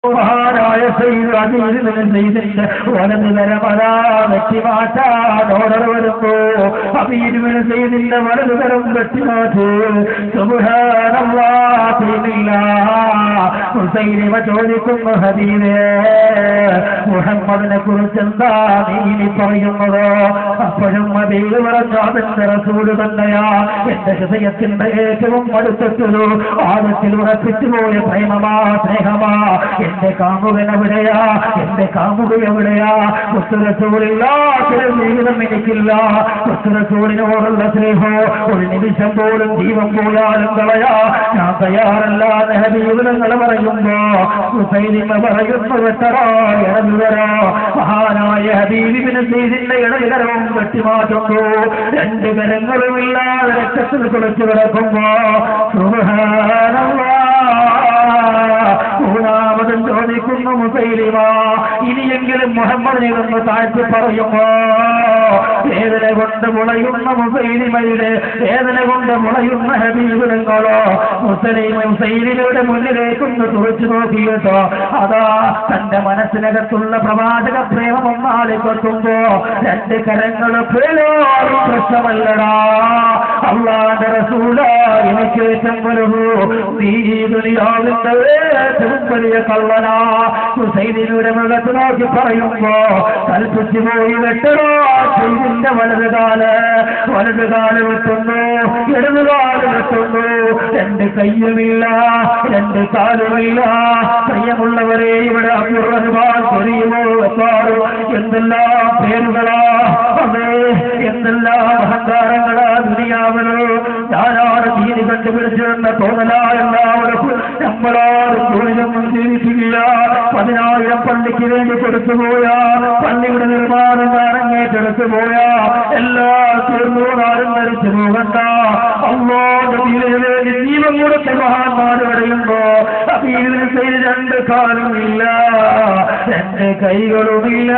മഹാനായ സയ്യിദ് അമീർ bin സയ്യിദിന്റെ വലതുകരമതാ വെട്ടിമാറ്റാൻ order വരുന്നു. അമീർ bin സയ്യിദിന്റെ വലതുകരം വെട്ടിമാറ്റി. സുബ്ഹാനല്ലാഹ്. ഹുസൈനിമ ചോദിക്കുന്നു, ഹബീബേ മുഹമ്മദിനെ കുറിച്ച് എന്താ നീ പറയുന്നത്? അപ്പോഴും ഹബീബ് പറഞ്ഞു, അതെന്റെ റസൂല് തന്നെയാ, എന്റെ ഹൃദയത്തിന്റെ ഏറ്റവും അടുത്തൊരു ആഴത്തിൽ ഉറപ്പിച്ചുപോയ പ്രേമമാ, സ്നേഹമാ. എന്റെ കാമുകൻ എവിടെയാ? എന്റെ കാമുക എവിടെയാ? റസൂലില്ലാത്തൊരു ജീവിതം എനിക്കില്ല. റസൂലിനോടുള്ള സ്നേഹം ഒരു നിമിഷം പോലും ജീവൻ പോയാലും കളയാ ഞാൻ തയ്യാറല്ല. ഹബീബ് നിങ്ങൾ പറയുമ്പോ ഹുസൈനിമ പറയുന്നു, വെട്ടറോ ഇടതുകരോ. മഹാനായ ഹബീബിന് സയ്യിദിന്റെ ഇടതുകരവും വെട്ടിമാറ്റുന്നു. രണ്ട് കരങ്ങളുമില്ലാതെ രക്തത്തിൽ കുളിച്ചു കിടക്കുമ്പോ സുബ്ഹാനല്ലാഹ്. മൂന്നാമതും ചോദിക്കുന്നു, മുസൈലിമ ഇനിയെങ്കിലും മുഹമ്മദിനെ ഒന്ന് താഴ്ത്തി പറയുമോ? വേദന കൊണ്ട് മുളയുന്ന മുസൈലിമയുടെ വേദന കൊണ്ട് മുളയുന്ന ഹബീബ് നിങ്ങളോ മുസൈലിമയുടെ മുന്നിലേക്കൊന്ന് തുറച്ചു നോക്കിയിട്ടോ അതാ തന്റെ മനസ്സിനകത്തുള്ള പ്രവാചക പ്രേമം ഒന്നാളിക്കൊത്തുമ്പോ രണ്ട് കരങ്ങൾ പേരോറും പ്രശ്നമല്ലടാ. അല്ലാഹുവിന്റെ റസൂലാ എനിക്ക് ഏറ്റവും വലുത് നീ ദുനിയാവിന്റെ ഏറ്റവും വലിയ കള്ളനാ. ഹുസൈനിയുടെ മുഖത്ത് നോക്കി പറയുമ്പോ കൽപ്പിച്ചു പോയി, വെട്ടണോ സയ്യിദിന്റെ വലതുകാല് വെട്ടുന്നു, ഇടതുകാല് വെട്ടുന്നു. രണ്ട് കയ്യുമില്ല, രണ്ട് കാലുമില്ല. പ്രിയമുള്ളവരെ, ഇവിടെ അബ്ദുറഹ്മാൻ தெரியுമോ? എന്തെല്ലാം പേരുകളാ, അതെ എന്തെല്ലാം അഹങ്കാരങ്ങളാ ദുനിയാവിലോ. ഞാനാണ് ദീനി കണ്ടുപിടിച്ചിരുന്ന തോന്നലാ എല്ലാവർക്കും. നമ്മളാരും തൊഴിലൊന്നും ജീവിച്ചില്ല. 10,000 പള്ളിക്ക് വേണ്ടി കൊടുത്തുപോയാ, പള്ളിയുടെ നിർമ്മാണം അരങ്ങേറ്റെടുത്തു പോയാ എല്ലാം തീർന്നു, ആരും മരിച്ചു പോകണ്ട. അല്ലാഹുവിന്റെ ദീനിനു വേണ്ടി ജീവൻ കൊടുത്ത മഹാന്മാർ പറയുമ്പോ ഹബീബിന് സയ്യിദ് രണ്ട് കാലുമില്ല, രണ്ട് കൈകളുമില്ല.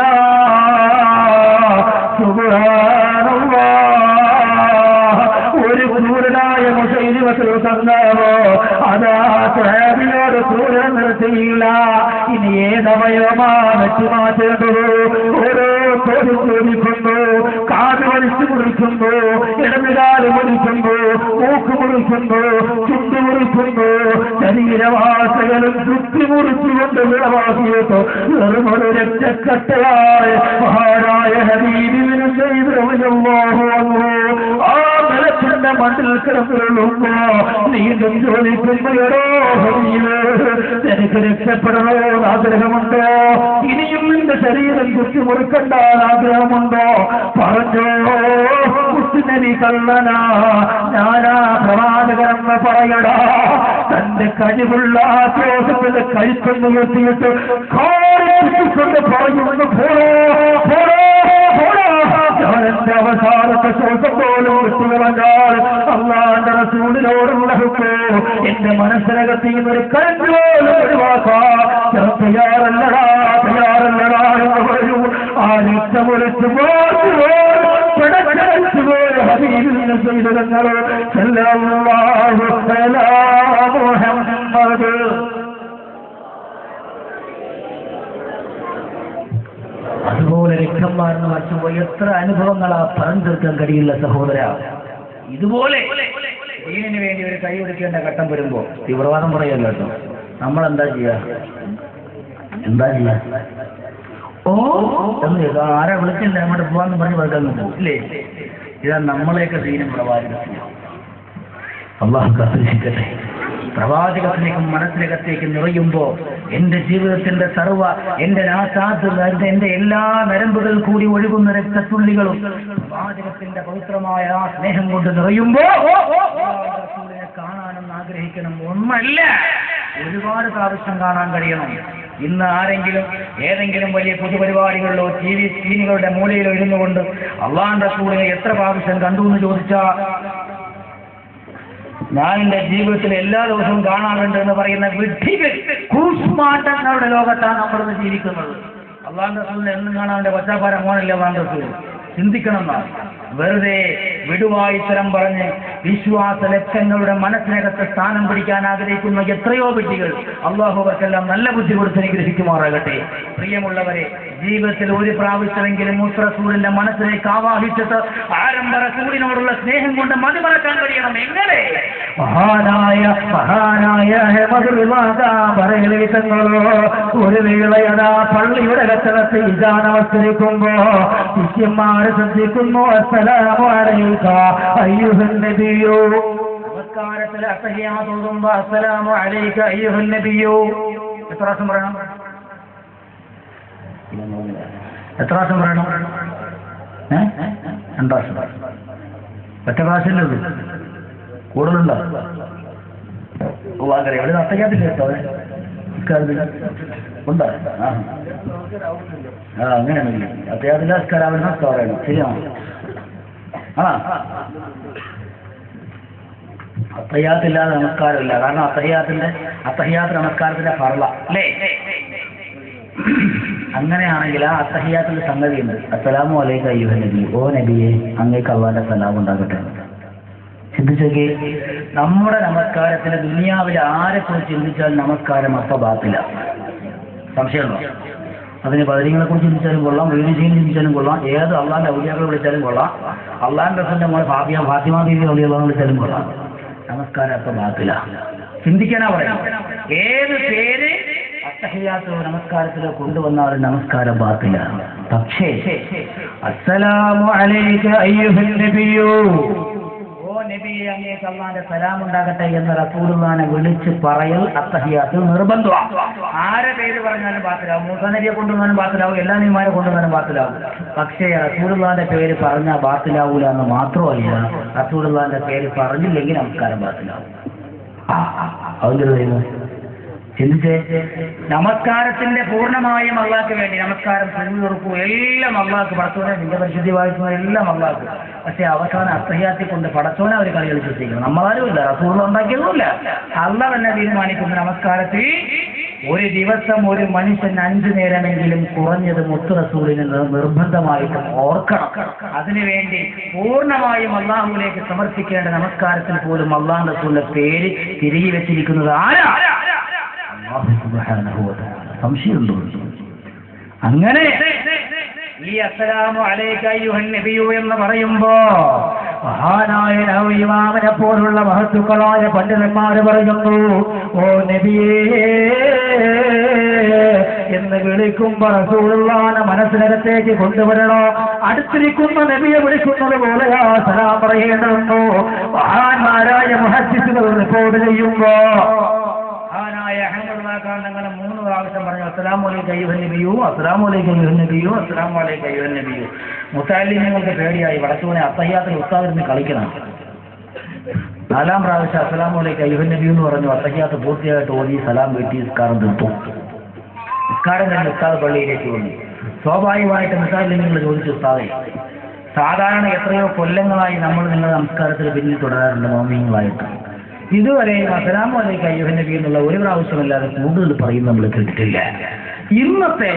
സുബ്ഹാനല്ലാഹ്. ഒരു ക്രൂരനായ മുസൈലിമത്തുൽ കദ്ദാബ് അതാ സ്വഹാബിയോട് ക്രൂരത നിർത്തിയില്ല. ഇനി ഏതവയവമാ വെച്ചുമാറ്റേണ്ടത്? ഓരോ തോടും മുറിക്കുന്നു, കാത് വലിച്ചു മുറിക്കുന്നു, ഇടതുകാല് മുറിക്കുന്നു, മൂക്ക് മുറിക്കുന്നു, ചുണ്ടു മുറിക്കുന്നു. ശരീരവാസകളും ചുറ്റി മുറിച്ചുകൊണ്ട് വിളവാക്കിയിട്ട് വെറുമൊരു രക്തക്കട്ടയായ മഹാനായ ഹബീബിന് സയ്യിദ് റളിയല്ലാഹു അൻഹു ആ നിലത്തിന്റെ മണ്ണിൽ കിടന്നുള്ളൂ. നീണ്ടും ചോദിക്കുമ്പോഴോ ഹബീബ് എനിക്ക് രക്ഷപ്പെടണോ ആഗ്രഹമുണ്ടോ? ഇനിയും നിന്റെ ശരീരം കുത്തി മുറിക്കണ്ടാൻ ആഗ്രഹമുണ്ടോ? പറഞ്ഞോ. മുസ്ലിം കള്ളനാ, ഞാനാ പ്രവാചകരെന്ന് പറയടാ. തന്റെ കഴിവുള്ള ആശ്വാസത്തിന്റെ കഴുത്തൊന്ന് നിർത്തിയിട്ട് കൊണ്ട് പറയുന്നു, പോടോ പോടോ പോടോ. ഞാനെന്റെ അവസാനത്തെ ശ്വാസം പോലും വിട്ടുകളഞ്ഞാൽ അല്ലാഹുവിന്റെ റസൂലിനോടുള്ള ഹുക്കം എന്റെ മനസ്സിനകത്ത് ഒരു കരഞ്ഞു പോലും ഒഴിവാക്കാൻ ഞാൻ തയ്യാറല്ലടാ, തയ്യാറല്ലടാ എന്ന് പറയൂ. ആ രക്തമൊലിച്ചു പോയ ഹബീബിനെ ചെയ്തങ്ങൾ സല്ലല്ലാഹു അലാ മുഹമ്മദ്. അതുപോലെ രക്തന്മാരെന്ന് മറ്റുപോയി എത്ര അനുഭവങ്ങളാ പറഞ്ഞു തീർക്കാൻ കഴിയില്ല സഹോദര. ഇതുപോലെ ദീനിന് വേണ്ടി ഒരു കൈ കൊടുക്കേണ്ട ഘട്ടം വരുമ്പോ തീവ്രവാദം പറയല്ലോ കേട്ടോ. നമ്മളെന്താ ചെയ്യാ? ഓ എന്ന് ആരെ വിളിച്ചില്ല അങ്ങോട്ട് പോവാന്ന് പറഞ്ഞ് വെറുതെ പോകും ഇല്ലേ? ഇതാ നമ്മളെയൊക്കെ ദീനം പ്രവാചകത്തില്ല. അല്ലാഹു കാത്തിരിക്കട്ടെ. പ്രവാചകത്തിലേക്കും മനസ്സിനകത്തേക്ക് നിറയുമ്പോ എന്റെ ജീവിതത്തിന്റെ എന്റെ എന്റെ എല്ലാ നരമ്പുകൾ കൂടി ഒഴുകുന്ന രക്തത്തുള്ളികളും പ്രവാചകത്തിന്റെ പവിത്രമായ ആ സ്നേഹം കൊണ്ട് നിറയുമ്പോ റസൂലിനെ കാണാനെന്ന് ആഗ്രഹിക്കണം. ഒന്നല്ല, ഒരുപാട് പ്രാവശ്യം കാണാൻ കഴിയണം. ഇന്ന് ആരെങ്കിലും ഏതെങ്കിലും വലിയ പൊതുപരിപാടികളിലോ സ്ക്രീനുകളുടെ മൂലയിലോ ഇരുന്നുകൊണ്ട് അല്ലാഹുവിന്റെ റസൂലിനെ എത്ര പ്രാവശ്യം കണ്ടു എന്ന് ചോദിച്ചാൽ ഞാൻ എന്റെ ജീവിതത്തിൽ എല്ലാ ദിവസവും കാണാറുണ്ട് എന്ന് പറയുന്ന വിഡ്ഢികൾ കൂസ്മാട്ടങ്ങളുടെ ലോകത്താണ് നമ്മളിന്ന് ജീവിക്കുന്നത്. അല്ലാഹുവിന്റെ റസൂലിനെ എന്നും കാണാൻ എന്റെ കൊച്ചാപ്പാര മോനല്ലേ അല്ലാഹുവിന്റെ റസൂൽ. ചിന്തിക്കണം നാം. വെറുതെ വിടുവായിത്തരം പറഞ്ഞ് വിശ്വാസ ലക്ഷ്യങ്ങളുടെ മനസ്സിനകത്ത് സ്ഥാനം പിടിക്കാൻ ആഗ്രഹിക്കുന്ന എത്രയോ വ്യക്തികൾ അള്ളാഹു അവർക്കെല്ലാം നല്ല ബുദ്ധി കൊടുത്ത് അനുഗ്രഹിക്കുമാറാകട്ടെ. പ്രിയമുള്ളവരെ, ജീവിതത്തിൽ ഒരു പ്രാവശ്യമെങ്കിലും റസൂലിന്റെ മനസ്സിലേക്ക് ആവാഹിച്ചിട്ട് ആരംഭ റസൂലിനോടുള്ള സ്നേഹം കൊണ്ട് മതിമറക്കാൻ കഴിയണം. എങ്ങനെ? മഹാനായ ഒരു വേളയതാ പള്ളിയുടെ കച്ചടത്ത് ഇതാ നമസ്കരിക്കുമ്പോ ശിഷ്യന്മാര് ശ്രദ്ധിക്കുന്നു. അസ്സലാമു അലൈക അയ്യുഹൻ നബിയോ. നമസ്കാരത്തിൽ അത്തഹിയ്യാത്ത് ഓതുമ്പോ അസ്സലാമു അലൈക അയ്യുഹൻ നബിയോ എത്ര പ്രാവശ്യം പറയണം? എത്ര പ്രാവശ്യം പറയണം? 2 പ്രാവശ്യം. ഒറ്റ പ്രാവശ്യമല്ലേ കൂടുതലുണ്ടോ? എവിടെ അത്തയ്യാത്തില്ല കേട്ടോ ഉണ്ടോ? അങ്ങനെയാണെങ്കിൽ അത്തയ്യാത്തില്ല സ്കാരാവിന് പറയണം. ശരിയാണോ? അത്തയ്യാത്തില്ലാതെ നമസ്കാരമില്ല. കാരണം അത്തഹിയാത്ത് നമസ്കാരത്തിന്റെ ഫർള അല്ലേ? അങ്ങനെയാണെങ്കിൽ ആ അത്തഹിയാത്തിന്റെ സംഗതിയുണ്ട്. അസ്സലാമു അലൈക അയ്യുഹൻ നബി. ഓ നബിയെ, അങ്ങേക്ക് അല്ലാഹുവിന്റെ സലാം ഉണ്ടാകട്ടെ. ചിന്തിച്ചോക്കെ, നമ്മുടെ നമസ്കാരത്തിന് ദുനിയാവിലെ ആരെക്കുറിച്ച് ചിന്തിച്ചാൽ നമസ്കാരം അപ്പബാത്തില്ല. സംശയമുണ്ടോ? അതിന് ബദരീങ്ങളെ കുറിച്ച് ചിന്തിച്ചാലും കൊള്ളാം, വീടിശയും ചിന്തിച്ചാലും കൊള്ളാം, ഏത് അള്ളാന്റെ ഔലിയാക്കളെ വിളിച്ചാലും കൊള്ളാം, അള്ളാന്റെ റസൂലിന്റെ മോളെ ഫാത്തിമ ബീവി ഔലിയാക്കളെ വിളിച്ചാലും കൊള്ളാം. നമസ്കാരം അപ്പബാത്തില്ല. ചിന്തിക്കാനാ പറയാം. ഏത് പേര് അത്തഹിയ്യാത്ത് നമസ്കാരത്തിൽ കൊണ്ടുവന്നാലും നമസ്കാരം ബാത്തില്ല. പക്ഷേ അസ്സലാമു അലൈക അയ്യുഹൻ നബിയോ, ഓ നബിയെ, അങ്ങേക്ക് അല്ലാഹുവിന്റെ സലാം ഉണ്ടാകട്ടെ എന്ന് റസൂലുള്ളാഹിനെ വിളിച്ച് പറയൽ അത്തഹിയ്യാത്ത് നിർബന്ധമാണ്. ആരെ പേര് പറഞ്ഞാലും ബാത്തിലാവും. മൂസാ നബിയെ കൊണ്ടുവന്നാലും ബാത്തിലാവും, എല്ലാ നബിമാരെ കൊണ്ടുവന്നാലും ബാത്തിലാവും. പക്ഷേ റസൂലുള്ളാഹിന്റെ പേര് പറഞ്ഞാൽ ബാത്തിലാവൂല എന്ന് മാത്രമല്ല, റസൂലുള്ളാഹിന്റെ പേര് പറഞ്ഞില്ലെങ്കിൽ നമസ്കാരം ബാത്തിലാവും. അതിന്റെ ചിന്തിച്ചേ, നമസ്കാരത്തിന്റെ പൂർണ്ണമായും അള്ളാഹ്ക്ക് വേണ്ടി നമസ്കാരം ചെറുപ്പും എല്ലാം അള്ളാഹ്ക്ക്, പടച്ചോനെ നിന്റെ പരിശുദ്ധി വായിക്കുന്ന എല്ലാം അള്ളാഹ്ക്ക്. പക്ഷെ അവസാനം അത്തഹിയ്യാത്തിൽ കൊണ്ട് പടച്ചോനെ അവർ കളി കളിച്ചിരിക്കണം. നമ്മളാരുമില്ല, റസൂൽ ഉണ്ടാക്കിയതുമില്ല. അള്ളാഹ് തന്നെ തീരുമാനിക്കുന്ന നമസ്കാരത്തിൽ ഒരു ദിവസം ഒരു മനുഷ്യൻ 5 നേരമെങ്കിലും കുറഞ്ഞത് മുത്ത് റസൂലിന് നിർബന്ധമായിട്ടും ഓർക്കണം. അതിനുവേണ്ടി പൂർണ്ണമായും അള്ളാഹുവിലേക്ക് സമർപ്പിക്കേണ്ട നമസ്കാരത്തിൽ പോലും അള്ളാഹു റസൂലിന്റെ പേര് തിരികെ വെച്ചിരിക്കുന്നത് ആരാ? സംശയമുണ്ടോ? അങ്ങനെ ഈ അസ്സലാമു അലൈക അയ്യുഹൻ നബിയു എന്ന് പറയുമ്പോ മഹാനായ ഇമാമിനെ പോലുള്ള മഹത്തുക്കളായ പണ്ഡിതന്മാര് പറയുന്നു, ഓ നബിയേ എന്ന് വിളിക്കുമ്പോ റസൂലുള്ളാഹിനെ മനസ്സിനകത്തേക്ക് കൊണ്ടുവരണോ? അടുത്തിരിക്കുന്ന നബിയെ വിളിക്കുന്നത് പോലെയാ സലാം പറയേണ്ടതുണ്ടോ? മഹാന്മാരായ മുഹദ്ദിസുകൾ റിപ്പോർട്ട് ചെയ്യുമ്പോ തങ്ങൾ 3 പ്രാവശ്യം പറഞ്ഞു അസ്സലാമു അലൈക അയ്യുഹൻ നബിയു, അസ്സലാമു അലൈക അയ്യുഹൻ നബിയു, അസ്സലാമു അലൈക അയ്യുഹൻ നബിയു. മുത്തഅല്ലിമീങ്ങൾക്ക് പേടിയായി, പടച്ചോനെ അത്തഹിയ്യാത്തിൽ ഉസ്താദിന് കളിക്കണം. 4ാം പ്രാവശ്യം അസ്സലാമു അലൈക അയ്യുഹൻ നബിയു എന്ന് പറഞ്ഞു. അത്തഹിയ്യാത്ത് പൂർത്തിയായിട്ട് ഓതി സലാം വീട്ടി നിസ്കാരം തീർത്തു. നിസ്കാരം കഴിഞ്ഞ് ഉസ്താദ് പള്ളിയിലേക്ക് വന്നു. സ്വാഭാവികമായിട്ട് മുത്തഅല്ലിമീങ്ങൾ ചോദിച്ചു, ഉസ്താദേ, സാധാരണ എത്രയോ കൊല്ലങ്ങളായി നമ്മൾ നിങ്ങളുടെ നമസ്കാരത്തിൽ പിന്നിൽ തുടരാറുണ്ട് മോമിനിങ്ങളായിട്ട്. ഇതുവരെ അസ്സലാമു അലൈക അയ്യുഹൻ നബി എന്നുള്ള ഒരു പ്രാവശ്യമല്ലാതെ കൂടുതൽ പറയുന്നത് നമ്മൾ കേട്ടിട്ടില്ല. ഇന്നത്തെ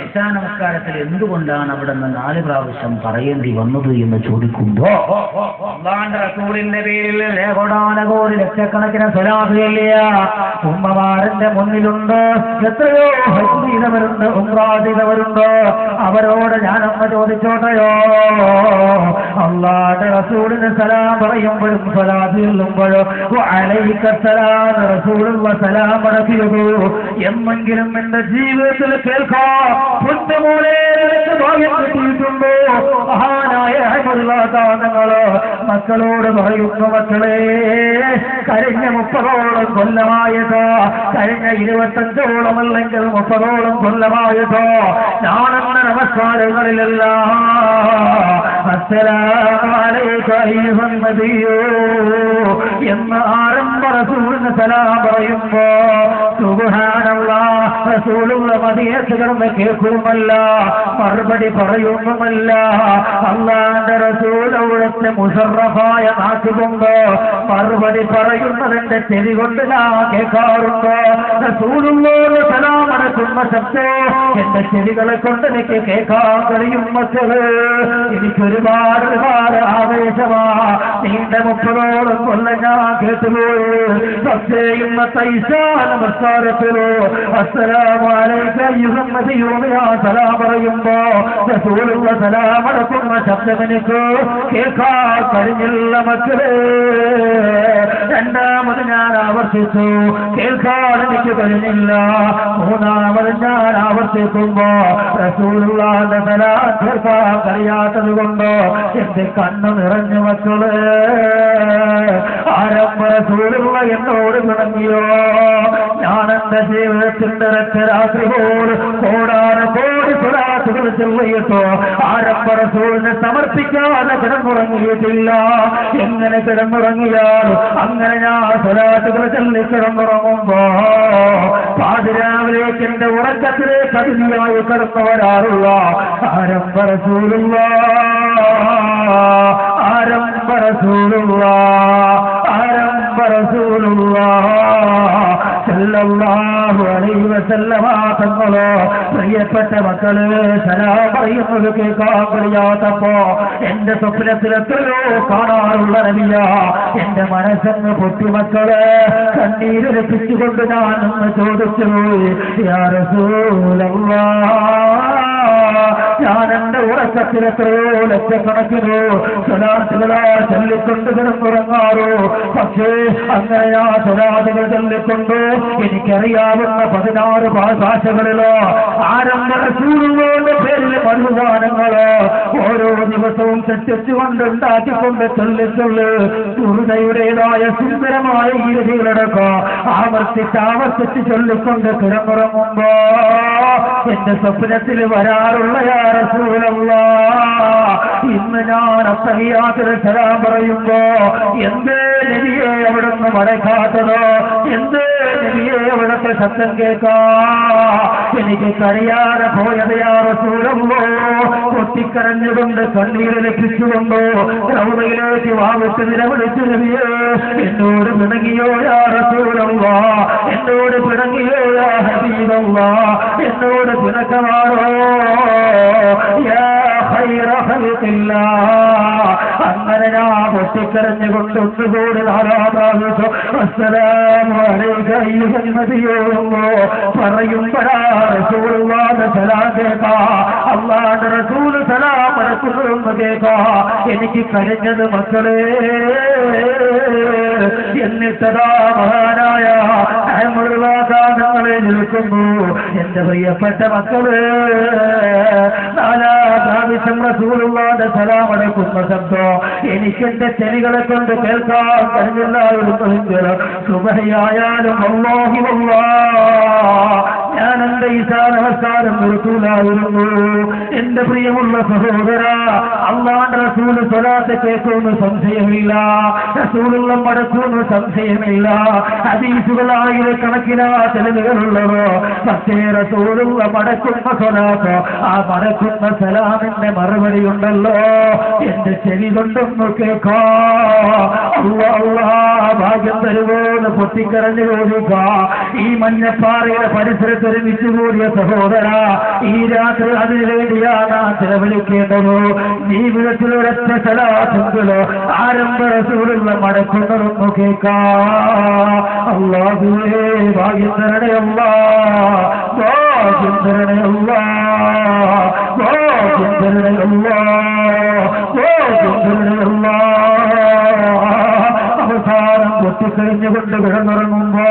ഇശാ നമസ്കാരത്തിൽ എന്തുകൊണ്ടാണ് അവിടെ നിന്ന് 4 പ്രാവശ്യം പറയേണ്ടി വന്നത് എന്ന് ചോദിക്കുമ്പോ അല്ലാഹുവിന്റെ റസൂലിന്റെ പേരിൽ കോടാനകോടി ലക്ഷക്കണക്കിന് സ്വലാത്ത് ചൊല്ലിയ ഉമ്മമാരന്റെ മുന്നിലുണ്ട്. എത്രയോ ഹജ്ജ് ചെയ്തവരുണ്ട്, ഉംറ ചെയ്തവരുണ്ട്. അവരോട് ഞാനൊന്ന് ചോദിച്ചോട്ടെയോ, അല്ലാഹുവിന്റെ റസൂലിന് സലാം പറയുമ്പോഴും സ്വലാത്ത് ചൊല്ലുമ്പോഴും അലൈക സലാം റസൂലുള്ള സലാം നടത്തിയതോ എന്നെങ്കിലും എന്റെ ജീവിതത്തിൽ കേൾക്കാം പുണ്യമൂലേ ഭാഗ്യം കിട്ടിയിട്ടുണ്ടോ? മഹാനായ അഹ്മദുള്ളാഹ് മക്കളോട് പറയുന്നു, മക്കളെ, കഴിഞ്ഞ 30ഓളം കൊല്ലമായതോ, കഴിഞ്ഞ 25ഓളം അല്ലെങ്കിൽ 30ഓളം കൊല്ലമായതോ ഞാനെന്ന നമസ്കാരങ്ങളിലെല്ലാം അസ്സലാമു അലൈക അയ്യുഹൻ നബിയോ എന്ന് ആരംഭ റസൂലിന് സലാം പറയുമ്പോ സുബ്ഹാനല്ലാഹ് റസൂലുള്ള മദീനത്ത് കിടന്ന് കേൾക്കുമല്ല, മറുപടി പറയുന്നുമല്ല. അല്ലാഹുവിന്റെ റസൂൽ അവിടുത്തെ മുശറഫായ നാക്കുകൊണ്ട് മറുപടി പറയുന്നതിന്റെ ചെവി കൊണ്ട് ഞാൻ കേൾക്കാറുണ്ട്. റസൂലുള്ളാഹിയുടെ സലാം അടക്കുന്ന ശബ്ദം എന്റെ ചെവികളെ കൊണ്ട് എനിക്ക് കേൾക്കാൻ കഴിയും. മക്കള് എനിക്കൊരുപാട് ആവേശമാ. നീണ്ട 30ഓളം കൊല്ലം ഞാൻ കേട്ടുപോയി. പക്ഷേ ഇന്നത്തെ ഇശാ നമസ്കാരത്തിലോ അസ്സലാമു അലൈക അയ്യുഹൻ നബിയ്യു ഞാൻ സലാം പറയുമ്പോ റസൂലുള്ള സലാം അടക്കുന്ന ശബ്ദം എനിക്ക് കേൾക്കാൻ കഴിഞ്ഞില്ല. മക്കളെ രണ്ടാമത് ഞാൻ ആവർത്തിച്ചു, കേൾക്കാൻ എനിക്ക് കഴിഞ്ഞില്ല. മൂന്നാമത് ഞാൻ ആവർത്തിക്കുമ്പോ റസൂലുള്ളാഹിന്റെ സലാം കേൾക്കാൻ കഴിയാത്തത് കൊണ്ട് എന്റെ കണ്ണ് നിറഞ്ഞു. മക്കള് ആരംഭ റസൂലുള്ള എന്നോട് തുടങ്ങിയോ. ഞാൻ എന്റെ ജീവിതത്തിന്റെ രാത്രി പോലും കോടാനകോടി സ്വലാത്തുകൾ ചൊല്ലിയിട്ടോ ആരംഭ റസൂലിനെ സമർപ്പിക്കാതെ കിടന്നുറങ്ങിയിട്ടില്ല. എങ്ങനെ കിടന്നുറങ്ങിയാലും അങ്ങനെ ഞാൻ സ്വലാത്തുകൾ ചൊല്ലി കിടന്നുറങ്ങുമ്പോ പാതിരാവിലേക്ക് എന്റെ ഉറക്കത്തിലേക്ക് അതിഥിയായി കടന്നു വരാറുള്ള ആരംഭ റസൂലുള്ള ആരംഭ റസൂലുള്ള ആരംഭ റസൂലുള്ള സല്ലല്ലാഹു അലൈഹി വസല്ലമ തങ്ങളോ. പ്രിയപ്പെട്ട മക്കള് സലാം പറയുന്നത് കേൾക്കാൻ കഴിയാത്തപ്പോ എന്റെ സ്വപ്നത്തിൽ എത്രയോ കാണാറുള്ള നബിയ എന്റെ മനസ്സെന്ന് പൊട്ടി. മക്കള് കണ്ണീരൊലിപ്പിച്ചുകൊണ്ട് ഞാൻ ഒന്ന് ചോദിച്ചു, യാ റസൂലല്ലാഹ് ഞാൻ എന്റെ ഉറക്കത്തിൽ എത്രയോ ലക്ഷക്കണക്കിനോ സ്വലാത്തുകളാ ചൊല്ലിക്കൊണ്ട് കിടന്നുറങ്ങാറോ. പക്ഷേ അങ്ങനെ ആ സ്വലാത്തുകൾ ചൊല്ലിക്കൊണ്ട് എനിക്കറിയാവുന്ന 16 ഭാഷകളിലോ ആരംഭ റസൂലുള്ളാഹിന്റെ പേരിൽ മധുവാനങ്ങളോ ഓരോ ദിവസവും തെറ്റിച്ചുകൊണ്ട് ഉണ്ടാക്കിക്കൊണ്ട് ചൊല്ലിച്ചുള്ളു ദുർഗയുടേതായ സുന്ദരമായ ഈ രീതികളടക്കം ആവർത്തിച്ച് ചൊല്ലിക്കൊണ്ട് കിടന്നുറങ്ങുമ്പോ എന്റെ സ്വപ്നത്തിൽ വരാറുള്ള യാ റസൂലല്ലാഹ് ഇന്ന് ഞാൻ അത്തഹിയ്യാത്തുൽ സലാം പറയുമ്പോ എന്തേ നബിയെ അവിടുന്ന് മടക്കാത്തതോ, എന്തേ നബിയെ അവിടുത്തെ ശബ്ദം കേൾക്കാ എനിക്ക് കഴിയാതെ പോയത് യാ റസൂലല്ലാഹ്. പൊട്ടിക്കരഞ്ഞുകൊണ്ട് കണ്ണീരൊലിപ്പിച്ചുകൊണ്ടോ റൗദയിലേക്ക് വാവിട്ട് നിലവിളിച്ചു, നബിയെ എന്നോട് പിണങ്ങിയോ യാ റസൂലല്ലാഹ്, എന്നോട് പിണങ്ങിയോ യാ ഹബീബല്ലാഹ്, എന്നോട് പിണക്കമാണോ യാ ഖൈറ ഖൽഖില്ലാഹ്. അങ്ങനെ ഞാൻ പൊട്ടിക്കരഞ്ഞുകൊണ്ട് ഒന്നുകൂടി 4 പ്രാവശ്യം അസ്സലാമു അലൈക അയ്യുഹൻ നബിയ്യു പറയുമ്പോഴാ റസൂലുള്ളാഹിന്റെ സലാം കേൾക്കാ, അല്ലാഹുവിന്റെ റസൂൽ സലാം അടക്കുന്നതൊന്ന് കേൾക്കാ എനിക്ക് കഴിഞ്ഞത്. മക്കളെ എന്നിട്ടതാ മഹാനായ അഹ്മദുള്ളാഹി നിൽക്കുന്നു. എന്റെ പ്രിയപ്പെട്ട മക്കള് 4 പ്രാവശ്യം റസൂലുള്ളാഹിന്റെ സലാം അടക്കുന്ന ശബ്ദം എനിക്കെന്റെ ചെവികളെ കൊണ്ട് കേൾക്കാൻ കഴിഞ്ഞില്ലായിരുന്നെങ്കിൽ സുബഹിയായാലും വല്ലാഹി വല്ലാഹ് ഞാൻ എന്റെ ഈശാ നമസ്കാരം നിർത്തൂലായിരുന്നു. എന്റെ പ്രിയമുള്ള സഹോദര, അല്ലാഹുവിന്റെ റസൂൽ സ്വലാത്ത് കേൾക്കുമെന്ന് സംശയമില്ല, റസൂലുള്ള മടക്കുമെന്ന് സംശയമില്ല. ഹദീസുകളായിരക്കണക്കിനാ തെളിവുകളുള്ളവോ. പക്ഷേ റസൂലുള്ള മടക്കുന്ന സ്വലാത്ത്, ആ മടക്കുന്ന സലാമിന്റെ മറുപടി ഉണ്ടല്ലോ എന്റെ ചെവി കൊണ്ടൊന്ന് കേൾക്കാ. അല്ലാഹ് ഭാഗ്യം തരുവോന്ന് പൊട്ടിക്കരഞ്ഞു ചോദിക്കാ. ഈ മഞ്ഞപ്പാറയുടെ പരിസരത്ത് ഒരുമിച്ച് കൂടിയ സഹോദര, ഈ രാത്രി അതിനു വേണ്ടിയാണ് ചെലവഴിക്കേണ്ടത്. ജീവിതത്തിൽ ഒരൊറ്റ സലാത്തെങ്കിലോ ആരംഭ റസൂലുള്ള മടക്കുന്നതൊന്നു കേൾക്കാ. അല്ലാഹുവേ ഭാഗ്യം തരണേ അല്ലാഹ്, ഭാഗ്യം തരണേ അല്ലാഹ്, ഭാഗ്യം തരണേ അല്ലാഹ്, ഭാഗ്യം തരണേ അല്ലാഹ്. അവസാനം പൊട്ടിക്കഴിഞ്ഞുകൊണ്ട് കിടന്നുറങ്ങുമ്പോ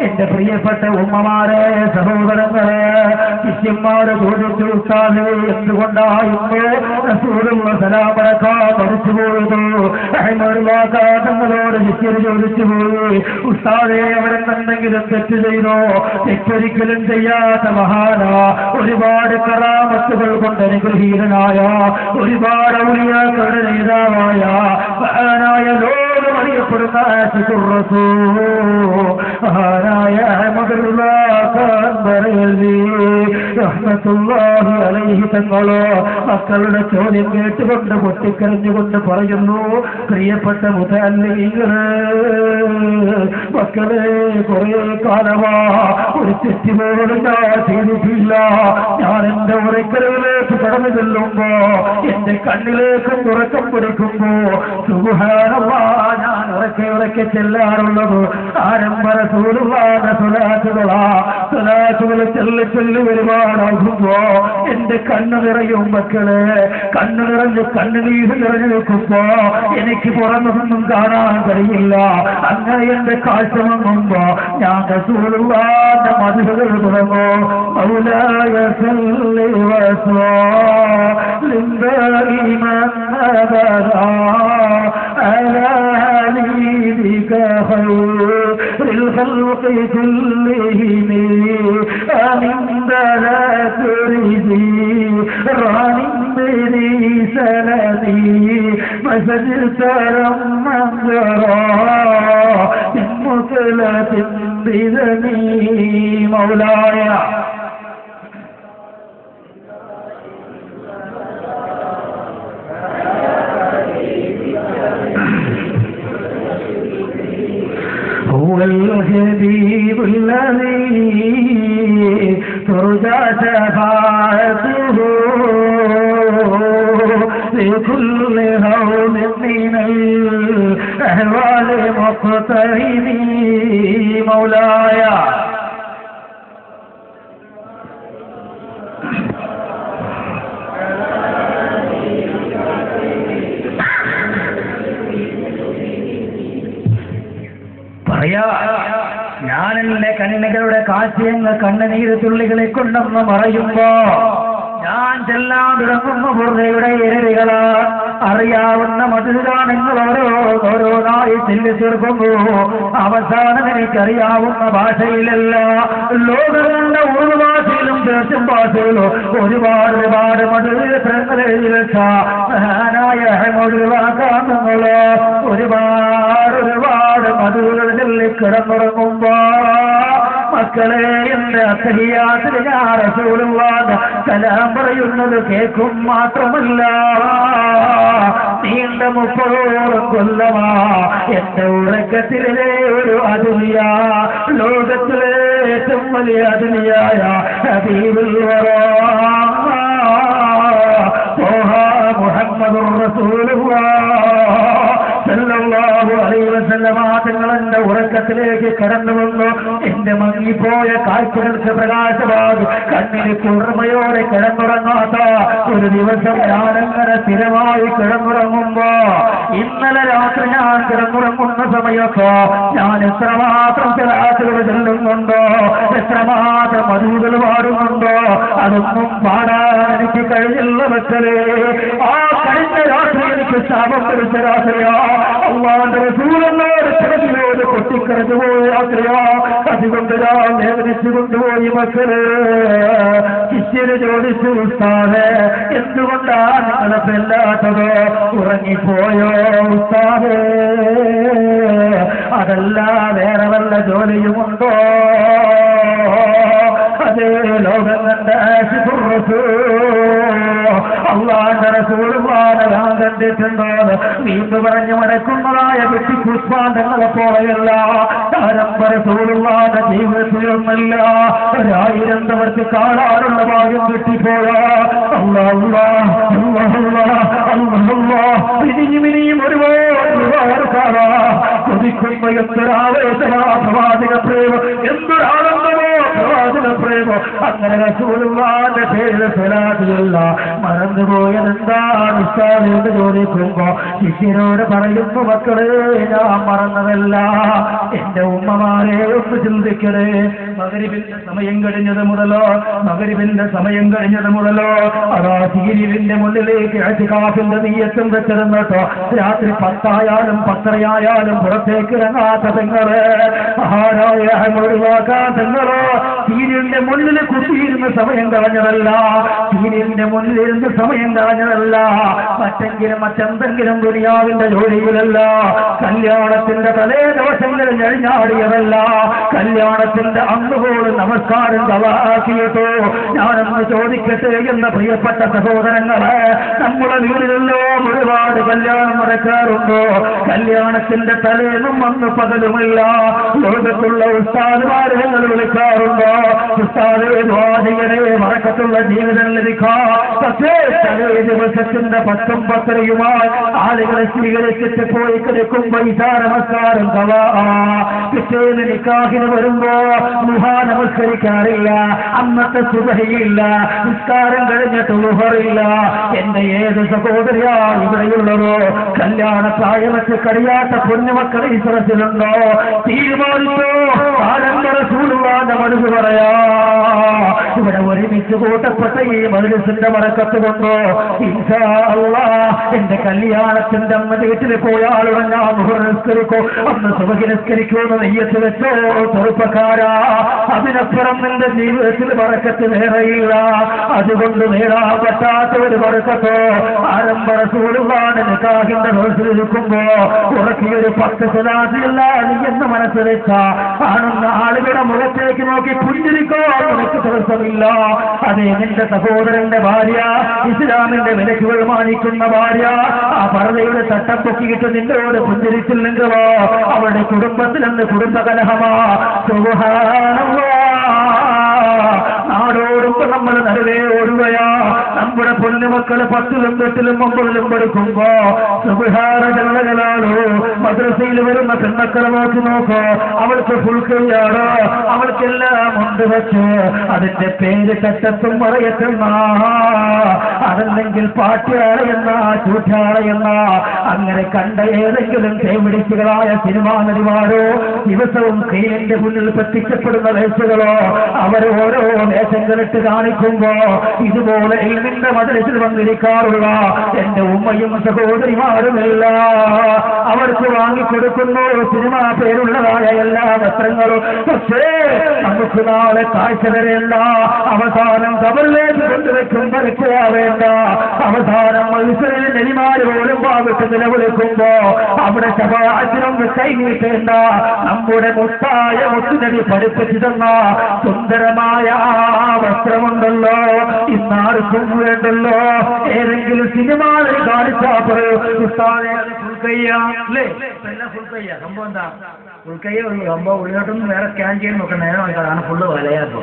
എന്റെ പ്രിയപ്പെട്ട ഉമ്മമാരെ, സഹോദരങ്ങളെ, ശിഷ്യന്മാരെ ചോദിച്ചു, ഉസ്താദേ എന്തുകൊണ്ടായിരുന്നു റസൂലുള്ള സലാം അടക്കാൻ മരിച്ചുപോയത്? തങ്ങളോട് ശിഷ്യർ ചോദിച്ചു പോയി, ഉസ്താദേ അവരെന്തെങ്കിലും തെറ്റ് ചെയ്തോ? തെറ്റൊരിക്കലും ചെയ്യാത്ത മഹാന, ഒരുപാട് കറാമത്തുകൾ കൊണ്ട് അനുഗ്രഹീതനായ, ഒരുപാട് ഔലിയാക്കളുടെ നേതാവായ മഹാനായ പോലും അറിയപ്പെടുന്ന ആശിഖുർ റസൂൽ ആരായ അഹ്മദുല്ലാ ഖാൻ ബറേലി റഹ്മത്തുള്ളാഹി അലൈഹി തങ്ങളോ മക്കളുടെ ചോദ്യം കേട്ടുകൊണ്ട് പൊട്ടിക്കരഞ്ഞുകൊണ്ട് പറയുന്നു, പ്രിയപ്പെട്ട മുതല്ലിമീങ്ങളെ, മക്കളെ, കുറെ കാലമാ ഒരു തെറ്റ് പോലും ഞാൻ ചെയ്തിട്ടില്ല. ഞാൻ എന്റെ ഉറക്കലിലേക്ക് കടന്നു ചെല്ലുമ്പോ എന്റെ കണ്ണിലേക്കും ഉറക്കം പിടിക്കുമ്പോ സുബ്ഹാനല്ലാഹ് ഞാൻ ഉറക്കെ ചെല്ലാറുള്ളത് ആരംഭ റസൂലുള്ളാഹിന്റെ സ്വലാത്തുകൾ ചെല്ലി ഒരുപാടാകുമ്പോ എന്റെ കണ്ണു നിറയും മക്കളെ. കണ്ണു നിറഞ്ഞ് കണ്ണുനീര് നിറഞ്ഞു നിൽക്കുമ്പോ എനിക്ക് പുറമൊന്നും കാണാൻ കഴിയില്ല. അങ്ങനെ എന്റെ കാഴ്ച വന്നുമ്പോ ഞാൻ റസൂലുള്ളാഹിന്റെ മദ്ഹുകൾ തുടങ്ങും. മൗലായ സല്ലി വസല്ലിം ദായിമൻ അബദാ അലാ ഹബീബിക ഖൈറിൽ ഖൽഖി കുല്ലിഹിം ആമിൻ ദലാ തുരിദി റാനിൻ ബിരി സനദി മസജിദ് തരം മംജറാ മുസലത്തിൻ ബിദനി മൗലായ هو الحبيب الذي ترجى شفاعته لكل هول من الأهوال مقترب مولاي. ഞാൻ എന്റെ കണ്ണുകളുടെ കാഴ്ചയങ്ങൾ കണ്ണുനീര് തുള്ളികളെ കൊണ്ടെന്ന് പറയുമ്പോ ഞാൻ ചെല്ലാൻ തുടങ്ങുന്ന ബുർദയുടെ ഇരവികളാ അറിയാവുന്ന മധുഗാനങ്ങൾ ഓരോന്നായി ചെല്ലി തീർക്കുന്നു. അവസാനം എനിക്കറിയാവുന്ന ഭാഷയിലല്ല, ലോകങ്ങളുടെ ഒരു ഭാഷയിലും പേർഷ്യൻ ഭാഷയിലും ഒരുപാട് മധുരങ്ങൾ എഴുതി വെച്ച മഹാനായ മധുവാക്കാങ്ങളോ ഒരുപാട് മധുകൾ ചെല്ലി കിടന്നുറങ്ങുമ്പോ മക്കളെ എന്റെ അത്തഹിയാത്തിൽ ഞാൻ റസൂലുള്ളാഹി സലാം പറയുന്നത് കേൾക്കും മാത്രമല്ല, നീണ്ട 30 കൊല്ലമാ എന്റെ ഉറക്കത്തിലെ ഒരു അതുലിയ, ലോകത്തിലെ ഏറ്റവും വലിയ അതുലിയായ ഹബീബുൽ വറാ മുഹമ്മദുർ റസൂലുള്ളാഹി സല്ലല്ലാഹു അലൈഹി വസല്ലമ തങ്ങൾ എന്റെ ഉറക്കത്തിലേക്ക് കടന്നു വന്നു. എന്റെ മങ്ങിപ്പോയ കാഴ്ചകൾക്ക് പ്രകാശമായി കണ്ണിന് കുർമയോടെ കിടന്നുറങ്ങാത്ത ഒരു ദിവസം ഞാനങ്ങനെ സ്ഥിരമായി കിടന്നുറങ്ങുമ്പോ ഇന്നലെ രാത്രി ഞാൻ കിടന്നുറങ്ങുന്ന സമയത്തോ ഞാൻ എത്രമാത്രം സ്വലാത്തുകൾ ചെല്ലുന്നുണ്ടോ, എത്രമാത്രം മധുകൾ പാടുന്നുണ്ടോ, അതൊന്നും പാടാൻ എനിക്ക് കഴിഞ്ഞില്ല മക്കളെ. ആ കഴിഞ്ഞ രാത്രി എനിക്ക് ശാപം പിടിച്ച രാത്രിയോ അല്ലാഹുവിന്റെ റസൂലിനോട് കിടന്നിലോട് പൊട്ടിക്കരഞ്ഞു പോയ രാത്രിയോ, അതുകൊണ്ട് ഞാൻ വേദനിച്ചു കൊണ്ടുപോയി മക്കളെ. ശിഷ്യന് ചോദിച്ചു, ഉസ്താദേ എന്തുകൊണ്ടാണ് നിങ്ങളെ പെല്ലാത്തത്? ഉറങ്ങിപ്പോയോ ഉസ്താദേ? അതല്ല വേറെ വല്ല ജോലിയുമുണ്ടോ? അതേ ലോകം കണ്ട ആശിഖുർ റസൂൽ അല്ലാഹുവിന്റെ റസൂലുള്ളാഹിനെ ഞാൻ കണ്ടിട്ടുണ്ടോ? വീണ്ടും പറഞ്ഞു മടക്കുന്നതായ വ്യക്തിപുഷ്പാന്തങ്ങളെ പോലെയല്ല, ആരംഭ റസൂലുള്ളാഹിന്റെ ജീവിതത്തിലൊന്നല്ല, 1000 തവണ കാണാനുള്ള ഭാഗ്യം കിട്ടിപ്പോയോ. ഇനിയും ഒരുപാട് കാണാ കൊതിക്കുമ്പോ എന്തൊരാവേശമാ പ്രവാചക പ്രേമം, എന്തൊരാനന്ദമോ പ്രവാചക പ്രേമം. അങ്ങനെ റസൂലുള്ളാഹിന്റെ പേരിൽ സ്വലാത്തില്ല മറന്നുപോയതെന്താണ് ഉസ്താദ് എന്ന് ചോദിക്കുമ്പോ ശിഷ്യനോട് പറയുന്നു, മക്കളെ ഞാൻ മറന്നതല്ല. എന്റെ ഉമ്മമാരെ ഒന്ന് ചിന്തിക്കണേ, മഗ്‌രിബിന്റെ സമയം കഴിഞ്ഞത് മുതലോ അതാ സീരിയലിന്റെ മുന്നിലേക്ക് ഇഅ്തികാഫിന്റെ നിയ്യത്തും വെച്ചിരുന്നോ രാത്രി 10 ആയാലും 10:30 ആയാലും പുറത്തേക്ക് ഇറങ്ങാത്ത പെങ്ങള്, ആരായ ഒഴിവാക്കാൻ പെങ്ങളോ സീരിയലിന്റെ മുന്നിൽ കുത്തിയിരുന്ന ഇരുന്ന് സമയം കളഞ്ഞതല്ല, സീനിയറിന്റെ മുന്നിലിരുന്ന് സമയം കളഞ്ഞതല്ല, മറ്റെന്തെങ്കിലും ദുനിയാവിന്റെ ജോലിയിലല്ല, കല്യാണത്തിന്റെ തലേ ദിവസങ്ങളിൽ ഞെഴിഞ്ഞാടിയതല്ല, കല്യാണത്തിന്റെ അന്ന് പോലും നമസ്കാരം കളാക്കിയിട്ടോ. ഞാനൊന്ന് ചോദിക്കട്ടെ എന്ന പ്രിയപ്പെട്ട സഹോദരങ്ങളെ, നമ്മുടെ വീട്ടിലെല്ലാം ഒരുപാട് കല്യാണം നടക്കാറുണ്ടോ? കല്യാണത്തിന്റെ തലേന്നും അന്ന് പകലുമില്ല ലോകത്തുള്ള ഉസ്താദുമാരെ ഞങ്ങൾ വിളിക്കാറുണ്ടോ? ഉസ്താദേ ദ്വാരകരെ മറക്കത്തുള്ള ജീവിതം ലഭിക്കാം. പക്ഷേ തലേ ദിവസത്തിന്റെ 10 10 ആളുകളെ സ്വീകരിച്ചിട്ട് പോയി കിടക്കുമ്പോ ഇതാ നമസ്കാരം പിറ്റേന്ന് നിക്കാഹിന് വരുമ്പോ മുഹാ നമസ്കരിക്കാറില്ല, അന്നത്തെ സുബഹിയില്ല, നിസ്കാരം കഴിഞ്ഞിട്ട് ളുഹറില്ല. എന്റെ ഏത് സഹോദരിയാ ഇവിടെയുള്ളതോ? കല്യാണ പ്രായമൊക്കെ കഴിയാത്ത പൊന്നുമക്കൾ ഈ സദസ്സിലുണ്ടോ? തീരുമാനിച്ചോ? ആലംബരസൂലുള്ളാന്റെ മനസ്സ് പറയാ. ഇവിടെ ഒരുമിച്ച് കൂട്ടപ്പെട്ട ഈ മജ്‌ലിസിന്റെ ബറക്കത്ത് കൊണ്ടോ ഇൻഷാ അല്ലാഹ് എന്റെ കല്യാണത്തിന്റെ അന്ന് വീട്ടിൽ പോയാളുടെ ഞാൻ ളുഹർ നിസ്കരിക്കോ, അന്ന് സുബഹി നിസ്കരിക്കുമെന്ന് നെയ്യത്ത് വെച്ചോ ചെറുപ്പക്കാരാ. അതിനപ്പുറം നിന്റെ ജീവിതത്തിൽ ബറക്കത്ത് വേറെയില്ല. അതുകൊണ്ട് നേടാൻ പറ്റാത്ത ഒരു ബറക്കത്തോ ആലംബരസൂലുള്ളാന്റെ നിക്കാഹിന്റെ ദിവസത്തിലിരിക്കുമ്പോ ഉറക്കിയൊരു 10 സ്വലാത്തില്ല നീ എന്ന് മനസ്സ് വെച്ച ആണെന്ന ആളുകളുടെ മുഖത്തേക്ക് നോക്കി പുഞ്ചിരിക്കോ നിനക്ക് ദിവസമില്ല. അതെ, നിന്റെ സഹോദരന്റെ ഭാര്യ, ഇസ്ലാമിന്റെ വിലക്കുകൾ മാനിക്കുന്ന ഭാര്യ, ആ പർദ്ദയുടെ തട്ടം പൊക്കിയിട്ട് നിന്നോട് പുഞ്ചിരിച്ചില്ലെങ്കിലോ അവളുടെ കുടുംബത്തിൽ നിന്ന് കുടുംബകലഹമാ. സുബ്ഹാനല്ലാഹ്. നാടോടുമ്പോ നമ്മൾ നടുവേ ഓടുകയാ. നമ്മുടെ പൊന്നുമക്കള് 10ലും 8ലും 9ലും പഠിക്കുമ്പോ സുബ്ഹാനല്ലാഹ് മദ്രസയിൽ വരുന്ന പെൺമക്കളെ നോക്കോ, അവൾക്ക് ഫുൾ കൈയാണോ, അവൾക്കെല്ലാം ഉണ്ട് വെച്ച് അതിന്റെ പേര് ചട്ടത്തും പറയത്തുന്ന, അതല്ലെങ്കിൽ പാട്ടുകാരെന്ന ചൂറ്റാളയെന്ന അങ്ങനെ കണ്ട ഏതെങ്കിലും തേവിടിച്ചുകളായ സിനിമാ നടിമാരോ ദിവസവും സ്ക്രീനിന്റെ മുന്നിൽ പ്രത്യക്ഷപ്പെടുന്ന വേഷങ്ങളോ അവർ ഓരോ വേഷങ്ങളിട്ട് കാണിക്കുമ്പോ ഇതുപോലെ ഇൽമിന്റെ മദ്രസിൽ വന്നിരിക്കാറുള്ള എന്റെ ഉമ്മയും സഹോദരിമാരുമില്ല. അവർക്ക് വാങ്ങിക്കൊടുക്കുന്നു സിനിമാ പേരുള്ളതായ എല്ലാ വസ്ത്രങ്ങളും. പക്ഷേ നമുക്ക് നാളെ കാഴ്ച വരേണ്ട, അവസാനം കബറിലേക്ക് കൊണ്ടുവെക്കുമ്പോ രക്ഷയാവേണ്ട, അവസാനം മത്സരിൽ നെലിമാര് പോലും ഭാഗത്ത് നിലവിളിക്കുമ്പോ അവിടെ ശഫാഅത്തിനൊന്ന് കൈനീട്ടേണ്ട നമ്മുടെ മുത്തായ മുത്തുനബി പഠിപ്പിച്ചു തന്ന സുന്ദരമായ ആ വസ്ത്രമുണ്ടല്ലോ, ഇന്നാർക്കും വേണ്ടല്ലോ. ഏതെങ്കിലും സിനിമയിൽ കാണിച്ചാ പറയൂ ഉസ്താദേ ഫുൾ കയ്യാ അല്ലേ? ഫുൾ കയ്യാ. സംഭവം എന്താ? ഫുൾ കയ്യേ ഉള്ളൂ. സംഭവം ഉള്ളിലോട്ടൊന്നും വേറെ സ്കാൻ ചെയ്യാൻ നോക്കണ്ട. നേരെ നോക്കാതാണ് ഫുള്ള് വലയാട്ടോ,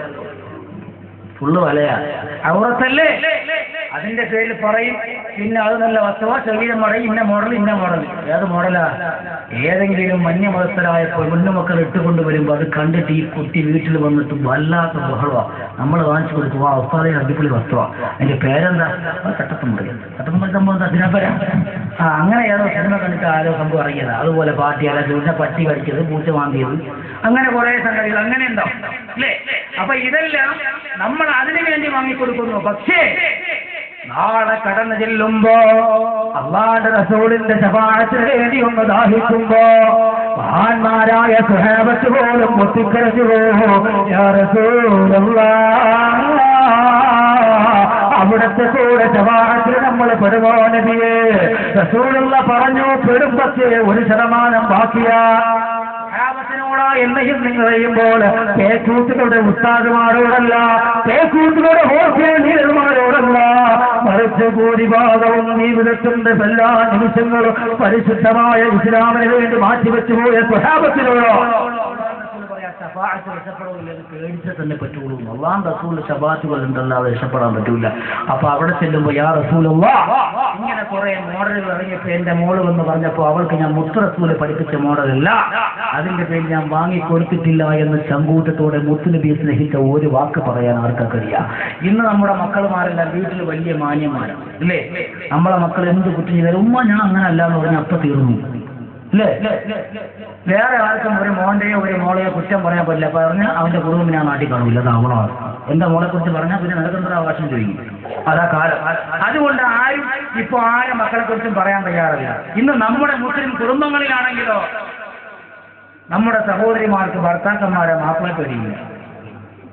ഫുള്ള് വലയാ. ഔറത്തല്ലേ? അതിന്റെ പേരിൽ പറയും പിന്നെ അത് നല്ല വസ്തുവ ശരീരം പറയും ഇന്ന മോഡൽ ഇന്ന മോഡൽ. ഏത് മോഡലാ? ഏതെങ്കിലും മന്യമതസ്ഥരായ പെണ്ണുമക്കൾ ഇട്ടുകൊണ്ടുവരുമ്പോൾ അത് കണ്ടിട്ട് ഈ കുട്ടി വീട്ടിൽ വന്നിട്ട് വല്ലാത്ത ബഹളമാണ്. നമ്മൾ വാങ്ങിച്ചു കൊടുക്കും, ആ ഉസ്താദേ അടിപൊളി വസ്തുവാ, അതിന്റെ പേരെന്താ? ചട്ടത്തുമുറി. ചട്ടത്തുമുറി സംഭവം എന്താ? സിനിമ. അങ്ങനെ ഏതോ സിനിമ കണ്ടിട്ട് ആരോ സംഭവം ഇറങ്ങിയതാ. അതുപോലെ പാട്ടിയല്ല, പിന്നെ പട്ടി കടിച്ചത്, പൂച്ച വാങ്ങിയത്, അങ്ങനെ കുറെ സംഗതികൾ അങ്ങനെ ഉണ്ടാവും അല്ലേ? അപ്പൊ ഇതെല്ലാം നമ്മൾ അതിനു വേണ്ടി വാങ്ങിക്കൊടുക്കുന്നു. പക്ഷേ നാളെ കടന്നു ചെല്ലുമ്പോ അല്ലാഹുവിന്റെ റസൂലിന്റെ ശഫാഅത്തിന് വേണ്ടി ഒന്ന് ദാഹിക്കുമ്പോ മഹാന്മാരായ സ്വഹാബത്ത് പോലും പൊട്ടിക്കരഞ്ഞു പോകും. യാ റസൂലല്ലാഹ്, അവിടുത്തെ കൂടെ ശഫാഅത്തിന് നമ്മൾ പെടുമോ നബിയേ? റസൂലുള്ള പറഞ്ഞു പെടും, പക്ഷേ 1% ബാക്കിയാ. സഹാബത്തിനോടാ എന്നെയും നിങ്ങളെയുമ്പോൾ പേക്കൂട്ടുകളുടെ ഉസ്താദുമാരോടല്ല, പേക്കൂട്ടുകളുടെ ഹോൾസെയിൽ ലീഡർമാരോടല്ല, മറിച്ച് ഭൂരിഭാഗവും ജീവിതത്തിന്റെ എല്ലാ നിമിഷങ്ങളും പരിശുദ്ധമായ ഇസ്ലാമിന് വേണ്ടി മാറ്റിവെച്ചു പോയ സ്വഹാബത്തിനോടോ പേടിച്ച തന്നെ പറ്റുള്ളൂ. അല്ലാഹുവിന്റെ റസൂൽ ശബാത്തുകൾ ഉണ്ടല്ലാതെ രക്ഷപ്പെടാൻ പറ്റൂല. അപ്പൊ അവിടെ ചെല്ലുമ്പോ യാ റസൂലല്ലാഹ് ഇങ്ങനെ കുറെ മോഡലുകൾ ഇറങ്ങിയപ്പോ എന്റെ മോള് എന്ന് പറഞ്ഞപ്പോ അവൾക്ക് ഞാൻ മുത്ത് റസൂല് പഠിപ്പിച്ച മോഡലല്ല, അതിന്റെ പേരിൽ ഞാൻ വാങ്ങിക്കൊടുത്തിട്ടില്ല എന്ന് ചങ്കൂറ്റത്തോടെ മുത്തുനബിയെ സ്നേഹിച്ച ഒരു വാക്ക് പറയാൻ ആർക്കൊക്കെ അറിയാം. ഇന്ന് നമ്മുടെ മക്കളുമാരെല്ലാം വീട്ടിൽ വലിയ മാന്യന്മാരാണ് അല്ലേ? നമ്മളെ മക്കൾ എന്ത് കുറ്റം ചെയ്താലും ഉമ്മ ഞാൻ അങ്ങനെ അല്ല എന്ന് പറഞ്ഞാൽ അപ്പൊ തീർന്നു അല്ലേ? വേറെ ആർക്കും ഒരു മോന്റെയോ ഒരു മോളെയോ കുറ്റം പറയാൻ പറ്റില്ല. പറഞ്ഞാൽ അവന്റെ കുടുംബം ഞാൻ നാട്ടിൽ കാണില്ല, അത് അവളാണ്. എന്റെ മോളെ കുറിച്ച് പറഞ്ഞാൽ പിന്നെ നിലനിർത്തുന്ന അവകാശം ചോദിക്കും. അതാ കാലം. അതുകൊണ്ട് ആരും ഇപ്പൊ ആരും മക്കളെ കുറിച്ചും പറയാൻ തയ്യാറില്ല. ഇന്ന് നമ്മുടെ മുസ്ലിം കുടുംബങ്ങളിലാണെങ്കിലോ നമ്മുടെ സഹോദരിമാർക്ക് ഭർത്താക്കന്മാരെ മാപ്പിളെ കഴിയില്ല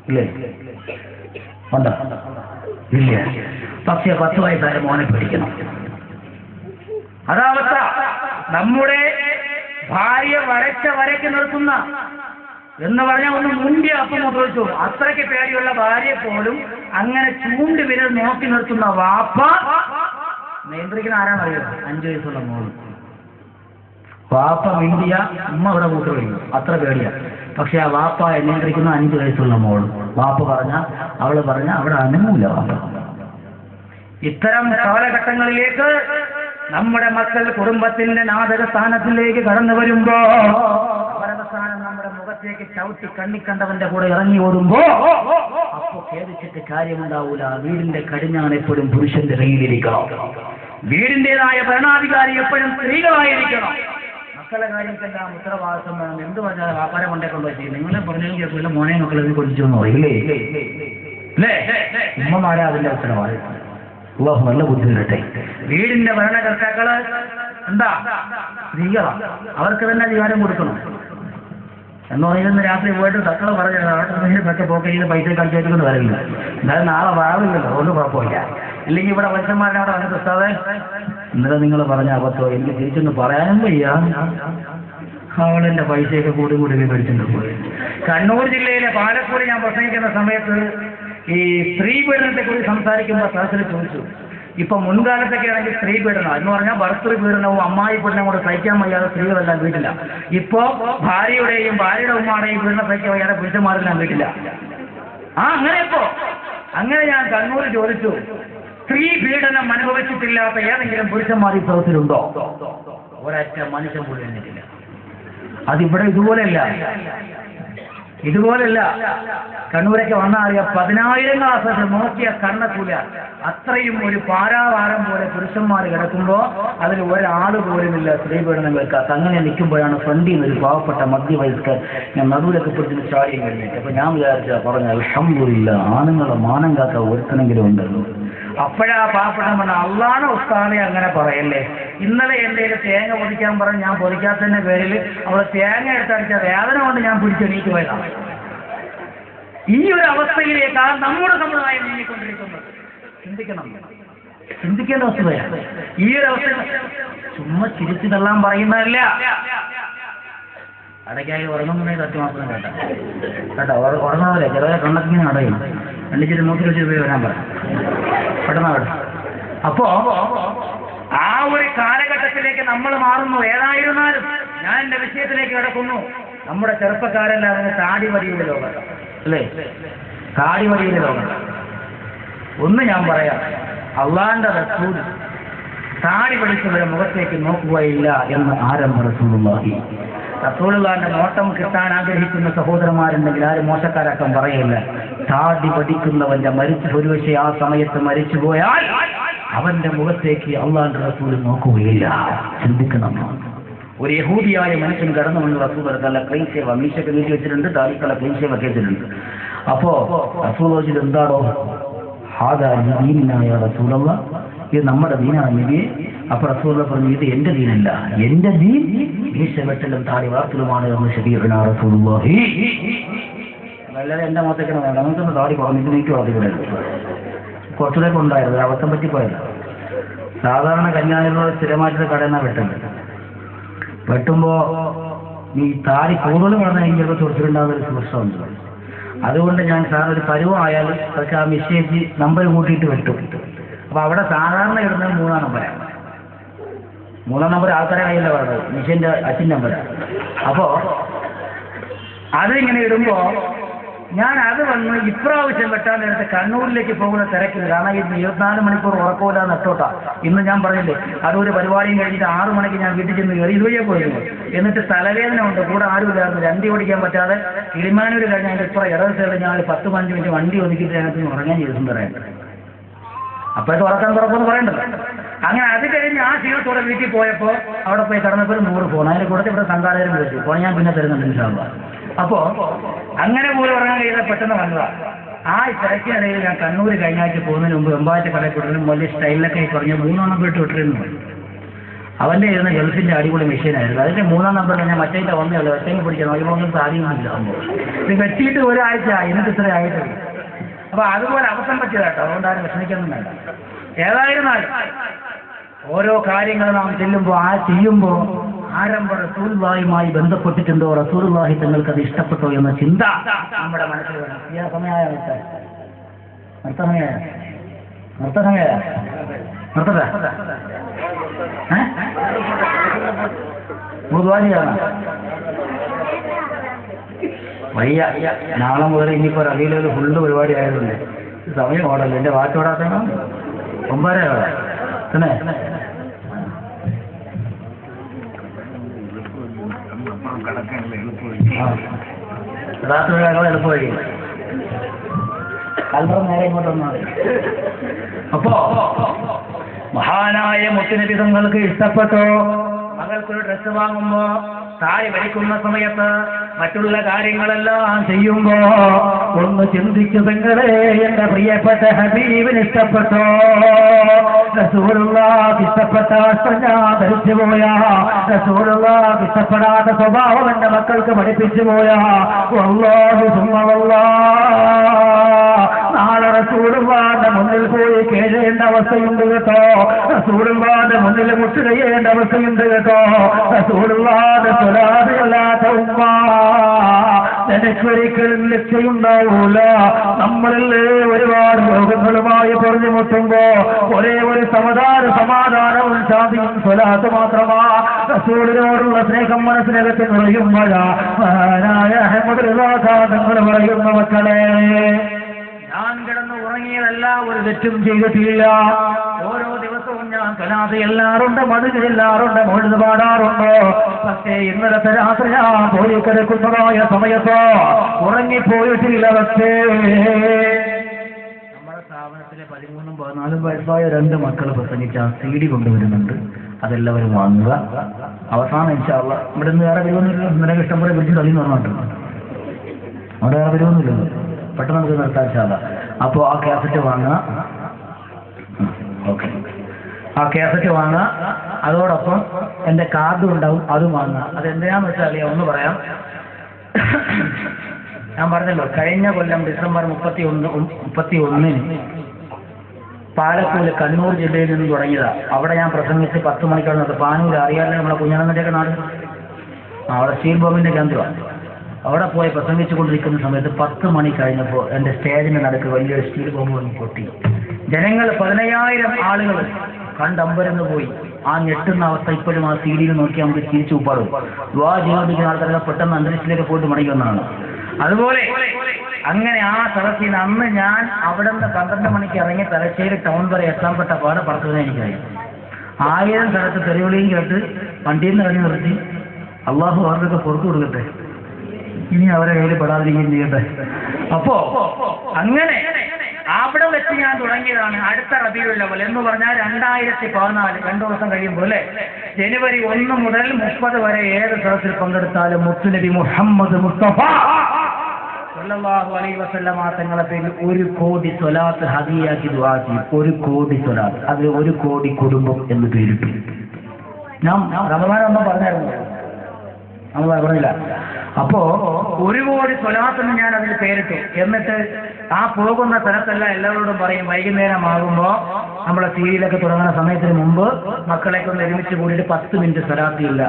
ഇല്ലേ? ഉണ്ടോ? ഇല്ല. പക്ഷെ 10 വയസ്സായ മോനെ പിടിക്കണം. അതാവസ്ഥ. നമ്മുടെ ഭാര്യ വരയ്ക്ക് നിർത്തുന്ന എന്ന് പറഞ്ഞാൽ ഒന്ന് മുന്തിയ അപ്പം മുതൽച്ചു അത്രയ്ക്ക് പേടിയുള്ള ഭാര്യ പോലും അങ്ങനെ ചൂണ്ടി വിരൽ നോക്കി നിർത്തുന്ന വാപ്പ നിയന്ത്രിക്കുന്ന ആരാണറിയോ? 5 വയസ്സുള്ള മോള്. വാപ്പ മിണ്ടിയ ഉമ്മ ഇവിടെ കൂട്ട് കഴിയും, അത്ര പേടിയാ. പക്ഷെ ആ വാപ്പ നിയന്ത്രിക്കുന്ന 5 വയസ്സുള്ള മോള്. വാപ്പ പറഞ്ഞ അവള് പറഞ്ഞ അവിടെ അനങ്ങൂല വാപ്പ. ഇത്തരം കാലഘട്ടങ്ങളിലേക്ക് നമ്മുടെ മക്കൾ കുടുംബത്തിന്റെ നാടക സ്ഥാനത്തിലേക്ക് കടന്നു വരുമ്പോ അവരവസാനം നമ്മുടെ മുഖത്തേക്ക് ചവിട്ടി കണ്ണിക്കണ്ടവന്റെ കൂടെ ഇറങ്ങി ഓടുമ്പോ അപ്പൊ ഖേദിച്ചിട്ട് കാര്യമുണ്ടാവൂല. വീടിന്റെ കടിഞ്ഞാണ് എപ്പോഴും പുരുഷന്റെ കയ്യിലിരിക്കണം. വീടിന്റേതായ ഭരണാധികാരി എപ്പോഴും സ്ത്രീകളായിരിക്കണം. മക്കളെ കാര്യത്തെല്ലാം ഉത്തരവാദിത്വം വേണം. എന്ത് പറഞ്ഞാൽ വ്യാപാരം കൊണ്ടേ കൊണ്ടുപോയി നിങ്ങളെ പറഞ്ഞാലും കേൾക്കില്ല, മോനെ മക്കളെ കൊടിച്ചു എന്ന് പറയില്ലേ? അല്ലേ? ഉമ്മമാരെ അതിന്റെ ഉത്തരവാദിത്വം. അല്ലാഹു നല്ല ബുദ്ധി തരട്ടെ. വീടിന്റെ ഭരണകർത്താക്കള് എന്താ? സ്ത്രീകളാ. അവർക്ക് തന്നെ അധികാരം കൊടുക്കണം. എന്ന് പറയുന്ന രാത്രി പോയിട്ട് തക്കളെ പറഞ്ഞൊക്കെ പോക്കറ്റിൽ പൈസ കളിച്ചേക്കൊന്നും വരില്ല. എന്നാലും നാളെ വാവില്ലല്ലോ, ഒന്നും കുഴപ്പമില്ല. ഇല്ലെങ്കിൽ ഇവിടെ വൈദ്യന്മാരുടെ അവിടെ വന്നിട്ട് ഉസ്താദേ ഇന്നലെ നിങ്ങൾ പറഞ്ഞ അബദ്ധോ എനിക്ക് തിരിച്ചൊന്ന് പറയാനും വയ്യ, അവളെന്റെ പൈസയൊക്കെ കൂടി മേടിച്ചിട്ട് പോയി. കണ്ണൂർ ജില്ലയിലെ പാലക്കൂട് ഞാൻ പ്രസംഗിക്കുന്ന സമയത്ത് ഈ സ്ത്രീ പീഡനത്തെ കുറിച്ച് സംസാരിക്കുമ്പോൾ സദസ്സിൽ ചോദിച്ചു, ഇപ്പൊ മുൻകാലത്തൊക്കെ ആണെങ്കിൽ സ്ത്രീ പീഡനം എന്ന് പറഞ്ഞാൽ ഭർത്തൃ പീഡനവും അമ്മായി പീഡനം കൂടെ സഹിക്കാൻ വയ്യാതെ സ്ത്രീകളെല്ലാം വീട്ടില്ല. ഇപ്പോ ഭാര്യയുടെയും ഭാര്യയുടെ ഉമ്മാടെയും പീഡനം സഹിക്കാൻ വയ്യാതെ പുരുഷന്മാരെല്ലാം വീട്ടില്ല. അങ്ങനെ ഞാൻ കണ്ണൂർ ചോദിച്ചു, സ്ത്രീ പീഡനം അനുഭവിച്ചിട്ടില്ലാത്ത ഏതെങ്കിലും പുരുഷന്മാർ ഈ സദസ്സിലുണ്ടോ? ഒരൊറ്റ മനുഷ്യൻ പോലും എന്നിട്ടില്ല. അതിവിടെ ഇതുപോലല്ല. കണ്ണൂരൊക്കെ വന്നാൽ 10,000 ആസത്തിൽ നോക്കിയ കണ്ണക്കൂല. അത്രയും ഒരു പാരാവാരം പോലെ പുരുഷന്മാർ കിടക്കുമ്പോ അതിൽ ഒരാൾ പോലുമില്ല സ്ത്രീ പീഡനം കേൾക്കാത്ത. അങ്ങനെ നിൽക്കുമ്പോഴാണ് ഫ്രണ്ടിൽ നിന്ന് ഒരു പാവപ്പെട്ട മധ്യവയസ്കർ ഞാൻ നടുവിലൊക്കെ പിടിച്ചിട്ട് ചാടിയും കഴിഞ്ഞിട്ട്. അപ്പൊ ഞാൻ പറഞ്ഞ അൽഹംദുലില്ലാഹ്, ആണുങ്ങളെ മാനം കാത്ത ഒരുത്തനെങ്കിലും ഉണ്ടല്ലോ. അപ്പോഴാ പാവപ്പെട്ട പറഞ്ഞ അള്ളാഹുവിനെ ഉസ്താദെ അങ്ങനെ പറയല്ലേ. ഇന്നലെ എൻ്റെ തേങ്ങ പൊതിക്കാൻ പറഞ്ഞ് ഞാൻ പൊതിക്കാത്തതിന്റെ പേരിൽ അവളെ തേങ്ങ എടുത്തടിച്ച വേദന കൊണ്ട് ഞാൻ പിടിച്ചെണീറ്റ് പോയതാണ്. ഈ ഒരു അവസ്ഥയിലേക്കാണ് നമ്മുടെ സമുദായം നീങ്ങിക്കൊണ്ടിരിക്കുന്നത്. ചിന്തിക്കേണ്ട വസ്തുതയാണ്. ഈ ഒരു അവസ്ഥ ചുമ്മാ ചിരിച്ചു തള്ളാൻ പറയുന്നതല്ല. അടയ്ക്കായി ഉറങ്ങുന്നതിനെ സത്യമാസം കേട്ടോ ഉറങ്ങണമല്ലേ? ചിലവരെ കണ്ണക്കിങ്ങനെ അടയും. എണ്ണിച്ചിട്ട് 120 രൂപ വരാൻ പറയാം പെട്ടെന്ന്. അപ്പോ ആ ഒരു കാലഘട്ടത്തിലേക്ക് നമ്മൾ മാറുന്നു. ഏതായിരുന്നാലും ഞാൻ എന്റെ വിഷയത്തിലേക്ക് കിടക്കുന്നു. നമ്മുടെ ചെറുപ്പക്കാരെല്ലാം അതിന് താടി വടിയുടെ ലോകം അല്ലേ? താടി വടിയുടെ ലോകം. ഒന്ന് ഞാൻ പറയാം, അള്ളാന്റെ റസൂൽ താടി പഠിച്ചവരെ മുഖത്തേക്ക് നോക്കുകയില്ല എന്ന് ആരംഭ റസൂലുള്ളാഹി. റസൂലുള്ളാഹിന്റെ നോട്ടം കിട്ടാൻ ആഗ്രഹിക്കുന്ന സഹോദരന്മാരുണ്ടെങ്കിൽ ആരും മോശക്കാരാക്കാൻ പറയില്ല. താടി പഠിക്കുന്നവന്റെ ഒരുപക്ഷെ ആ സമയത്ത് മരിച്ചുപോയാൽ അവന്റെ മുഖത്തേക്ക് അള്ളാന്റെ റസൂൽ നോക്കുകയില്ല. ചിന്തിക്കണം. ഒരു യഹൂദിയായ മനുഷ്യൻ കടന്നു വന്ന് റസൂൽ നല്ല ക്ലീൻ സേവ മീശൊക്കെ നീട്ടി വെച്ചിട്ടുണ്ട്, താടിക്കുള്ള ക്ലീൻ സേവ ഒക്കെ വെച്ചിട്ടുണ്ട്. അപ്പോ റസൂൽ ചോദിച്ചത് എന്താണോ? ദീനായ റസൂലുള്ള, ഇത് നമ്മുടെ ദീനാണ് നബിയെ. അപ്പൊ റസൂൽ പറഞ്ഞു, ഇത് എന്റെ ദീനല്ല, എന്റെ ദീൻ മീശ വെട്ടലും താടി വളർത്തലുമാണ് എന്ന് ശരീഅനാ റസൂലുള്ളാഹി. വളരെ എന്റെ മൊത്തത്തിന് വേണ്ട, നമുക്കൊന്ന് താടി കുറഞ്ഞിട്ട് നീക്കി വളർത്തിക്കൂടെ? കുറച്ചുകൂടെ ഉണ്ടായിരുന്നു, അബദ്ധം പറ്റിപ്പോയത്. സാധാരണ കന്യാകുമാരി സ്ഥിരമായിട്ട് കടന്ന വെട്ടുന്നത്. വെട്ടുമ്പോ ഈ താടി കൂടുതൽ വളർന്നെങ്കിൽ ചൊറിച്ചിലുണ്ടാകുന്ന ഒരു പ്രശ്നമുണ്ട്. അതുകൊണ്ട് ഞാൻ ഒരു പരുവമായാൽ പക്ഷെ ആ മിഷേജ് നമ്പർ കൂട്ടിയിട്ട് വെട്ടും. അപ്പൊ അവിടെ സാധാരണ ഇടുന്നത് 3-ാം നമ്പരാണ്. 3-ാം നമ്പർ ആൾക്കാരെ കയ്യില്ല പറഞ്ഞത്, മിഷീന്റെ അച്ഛൻ നമ്പരാണ്. അപ്പോ അതിങ്ങനെ ഇടുമ്പോ ഞാൻ അത് വന്ന് ഇപ്രാവശ്യം വെട്ടാൻ നേരത്തെ കണ്ണൂരിലേക്ക് പോകുന്ന തിരക്കില്ല. കാരണം ഇത് 24 മണിക്കൂർ ഉറക്കമില്ല നെട്ടോട്ടാ. ഇന്ന് ഞാൻ പറഞ്ഞില്ലേ, അതൊരു പരിപാടിയും കഴിഞ്ഞിട്ട് 6 മണിക്ക് ഞാൻ വീട്ടിൽ ചെന്ന് കയറി ഇതുവഴിയെ പോയിരുന്നു. എന്നിട്ട് തലവേദന ഉണ്ട്, കൂടെ ആരുമില്ലായിരുന്നു. വണ്ടി ഓടിക്കാൻ പറ്റാതെ കിളിമാനൂർ കഴിഞ്ഞാൽ അതിന്റെ ഇപ്പുറം ഇടത് സൈഡിൽ ഞാൻ 10-15 മിനിറ്റ് വണ്ടി ഒതുക്കിയിട്ട് അതിനകത്ത് ഉറങ്ങാൻ ചെയ്തു പറയണ്ട. അപ്പോഴത്തെ ഉറക്കാൻ തുറപ്പൊന്ന് പറയണ്ടല്ലോ. അങ്ങനെ അത് കഴിഞ്ഞ് ആ ക്ഷീണത്തോടെ വീട്ടിൽ പോയപ്പോൾ അവിടെ പോയി കടന്നപ്പോൾ 100 ഫോൺ. അതിന്റെ കൂടെ ഇവിടെ സംഘാടകരും വിളിച്ചു. ഫോൺ ഞാൻ പിന്നെ തരുന്നുണ്ട് ഇൻഷാല്ലാ. അപ്പോ അങ്ങനെ പോലും ഉറങ്ങാൻ കഴിയുന്ന പെട്ടെന്ന് വന്നതാണ്. ആ തിരക്കിനിടയിൽ ഞാൻ കണ്ണൂർ കഴിഞ്ഞ ആഴ്ച പോകുന്നതിന് മുമ്പ് വെമ്പാറ്റ കടയിൽ കൊടുക്കും വലിയ സ്റ്റൈലിലൊക്കെ പറഞ്ഞ് 3-ാം നമ്പർ ഇട്ട് വിട്ടിരുന്നു. അവന്റെ ഇരുന്ന ഗൾഫിന്റെ അടിപൊളി മെഷീനായിരുന്നു. അതിന്റെ 3-ാം നമ്പറിൽ ഞാൻ മറ്റേ വന്നേ ഉള്ളൂ. ഒറ്റയ്ക്ക് പിടിക്കണം. അതിനൊന്നും സാധ്യമൊന്നുമില്ല. ഇത് വെട്ടിയിട്ട് ഒരാഴ്ച എന്നിട്ട് ഇത്ര ആയിട്ടില്ല. അപ്പൊ അതുപോലെ അവസരം പറ്റിയതാട്ടോ, അതുകൊണ്ടാണ് വിഷമിക്കൊന്നും വേണ്ട. ഏതായിരുന്നാലും ഓരോ കാര്യങ്ങൾ നാം ചെയ്യുമ്പോൾ ആരംഭ റസൂലുള്ളാഹിയുമായി ബന്ധപ്പെട്ടിട്ടുണ്ടോ, റസൂലുള്ളാഹി തങ്ങൾക്ക് അത് ഇഷ്ടപ്പെട്ടോ എന്ന ചിന്ത നമ്മുടെ മനസ്സിൽ വേണം. ഈ സമയമായ വയ്യ. നാളെ മുതൽ ഇനിയിപ്പോ റബീലൊരു ഫുള്ള് പരിപാടി ആയതുകൊണ്ട് സമയം ഓടല്ലോ. എന്റെ വാച്ചോടാത്ത 9:30 തന്നെ. എളുപ്പമായി കല്ലറ നേരെ ഇങ്ങോട്ടൊന്നാണ്. അപ്പോ മഹാനായ മുത്തുനബി തങ്ങൾക്ക് ഇഷ്ടപ്പെട്ടോ, മകൾക്കൊരു ഡ്രസ്സ് വാങ്ങുമ്പോ, താഴെ വലിക്കുന്ന സമയത്ത്, മറ്റുള്ള കാര്യങ്ങളെല്ലാം ചെയ്യുമ്പോ ഒന്ന് ചിന്തിച്ചു പെങ്ങളെ, എന്റെ പ്രിയപ്പെട്ട ഹബീബിന് ഇഷ്ടപ്പെട്ടോ? റസൂലുള്ളാഹിക്ക് ഇഷ്ടപ്പെട്ട വസ്ത്രം ഞാൻ ധരിച്ചു പോയാ, റസൂലുള്ളാഹിക്ക് ഇഷ്ടപ്പെടാത്ത സ്വഭാവം എന്റെ മക്കൾക്ക് പഠിപ്പിച്ചു പോയാ, വല്ലാഹി സുമ്മ വല്ലാഹ് നാളെ റസൂലുള്ളാഹിന്റെ മുന്നിൽ പോയി കേഴേണ്ട അവസ്ഥയുണ്ട് കേട്ടോ. റസൂലുള്ളാഹിന്റെ മുന്നിൽ മുട്ടുകയേണ്ട അവസ്ഥയുണ്ട് കേട്ടോ. റസൂലുള്ളാഹിന്റെ സ്വലാത്തില്ലാത്ത ഉമ്മ നിനക്കൊരിക്കലും രക്ഷയുണ്ടാവൂല. നമ്മളല്ലേ ഒരുപാട് രോഗങ്ങളുമായി പറഞ്ഞു മുട്ടുമ്പോ ഒരേ ഒരു സമാധാനവും ശാന്തിയും സ്വലാത്ത് മാത്രമാ. റസൂലിനോടുള്ള സ്നേഹം മനസ്സിനകത്ത് നിറയുമ്പോഴാ മഹാനായ അഹ്മദ് തങ്ങൾ പറയുന്ന മക്കളെ, ഞാൻ കിടന്ന് ഉറങ്ങിയതല്ല, ഒരു തെറ്റും ചെയ്തിട്ടില്ല. ഓരോ ദിവസവും ഞാൻ കലാത എല്ലാറുണ്ട്, മധുര എല്ലാറുണ്ട്, മൊഴുത് പാടാറുണ്ട്. പക്ഷേ ഇന്നലത്തെ രാത്രി ഞാൻ പോയി കിടക്കുന്നതായ സമയത്തോ ഉറങ്ങിപ്പോയിട്ടില്ല. പക്ഷേ നമ്മുടെ സ്ഥാപനത്തിലെ 13-14 വയസ്സായ 2 മക്കൾ പ്രസംഗിച്ച CD കൊണ്ടുവരുന്നുണ്ട്. അതെല്ലാവരും വാങ്ങുക. അവസാനം ഇൻഷാ അല്ലാഹ് ഇവിടെ നിന്ന് വേറെ വരുമൊന്നുമില്ല. നിനക്ക് ഇഷ്ടം പോലെ പിടിച്ച് തള്ളി പറഞ്ഞിട്ടുണ്ട്. അവിടെ വേറെ വരുമൊന്നുമില്ലല്ലോ, പെട്ടെന്ന് നമുക്ക് നിർത്താൻ സാധാ. അപ്പോൾ ആ കാസറ്റ് വാങ്ങുക. ഓക്കെ, ആ കാസറ്റ് വാങ്ങുക. അതോടൊപ്പം എൻ്റെ കാർഡും ഉണ്ടാവും, അതും വാങ്ങുക. അതെന്തിനാന്ന് വെച്ചാൽ ഒന്ന് പറയാം. ഞാൻ പറഞ്ഞല്ലോ, കഴിഞ്ഞ കൊല്ലം ഡിസംബർ 31-ന് പാലക്കോട് കണ്ണൂർ ജില്ലയിൽ നിന്ന് തുടങ്ങിയതാ. അവിടെ ഞാൻ പ്രസംഗിച്ച് 10 മണിക്കാണ് നടത്തുക. പാനൂർ അറിയാതെ നമ്മളെ കുഞ്ഞാനന്ദൻ്റെയൊക്കെ നാട്, അവിടെ സ്റ്റീൽ ബോംബിൻ്റെ കേന്ദ്രമാണ്. അവിടെ പോയി പ്രസംഗിച്ചു കൊണ്ടിരിക്കുന്ന സമയത്ത് 10 മണി കഴിഞ്ഞപ്പോൾ എൻ്റെ സ്റ്റേജിന് നടുക്ക് വലിയൊരു സ്റ്റീൽ ബോംബ് വന്ന് പൊട്ടി. ജനങ്ങൾ 15,000 ആളുകൾ കണ്ടമ്പരന്ന് പോയി. ആ ഞെട്ടുന്ന അവസ്ഥ ഇപ്പോഴും ആ CD നോക്കി നമുക്ക് തിരിച്ചു ഉപ്പാടും. ദ്വാ ചെയ്യാതിരിക്കുന്ന ആൾക്കാരൊക്കെ പെട്ടെന്ന് അന്തരീക്ഷത്തിലേക്ക് പോയിട്ട് മടങ്ങി വന്നതാണ്. അതുപോലെ അങ്ങനെ ആ സദസ്സിൽ നിന്ന് അന്ന് ഞാൻ അവിടെ നിന്ന് 12 മണിക്ക് ഇറങ്ങി തലശ്ശേരി ടൗൺ വരെ എത്താൻപ്പെട്ട പാടെ പറക്കുന്നത് എനിക്കറിയാം. 1000 സ്ഥലത്ത് തെരുവിളിയും കേട്ട് വണ്ടിയിൽ നിന്ന് ഇറങ്ങി നിർത്തി. അള്ളാഹു അവർക്കൊക്കെ പുറത്തു കൊടുക്കട്ടെ, ഇനി അവരെ കയ്യിൽ പെടാതിരിക്കുകയും ചെയ്യട്ടെ. അപ്പോ അങ്ങനെ അവിടെ വെച്ച് ഞാൻ തുടങ്ങിയതാണ് അടുത്ത റബീഉൽ അവ്വൽ എന്ന് പറഞ്ഞാൽ 2014, 2 ദിവസം കഴിയുമ്പോൾ അല്ലേ, ജനുവരി 1 മുതൽ 30 വരെ ഏത് സദസ്സിൽ പങ്കെടുത്താലും മുത്തുനബി മുഹമ്മദ് മുസ്തഫ സല്ലല്ലാഹു അലൈഹി വസല്ലമ തങ്ങളുടെ പേരിൽ 1 കോടി സ്വലാത്ത് ഹദിയാക്കി ദുആ ചെയ്യും. 1 കോടി സ്വലാത്ത്, അതിൽ 1 കോടി കുടുംബം എന്ന് പേരിട്ടു. ഞാൻ റമദാൻ ഒന്നും പറഞ്ഞായിരുന്നു, നമ്മൾ പറഞ്ഞില്ല. അപ്പോ 1 കോടി സ്വലാത്തിന് ഞാൻ അതിൽ പേരിട്ടു. എന്നിട്ട് ആ പോകുന്ന സ്ഥലത്തെല്ലാം എല്ലാവരോടും പറയും, വൈകുന്നേരമാകുമ്പോ നമ്മളെ സീരിയലൊക്കെ തുടങ്ങുന്ന സമയത്തിന് മുമ്പ് മക്കളെയൊക്കെ ഒന്ന് ഒരുമിച്ച് കൂടിയിട്ട് 10 മിനിറ്റ് സ്വലാത്തില്ല,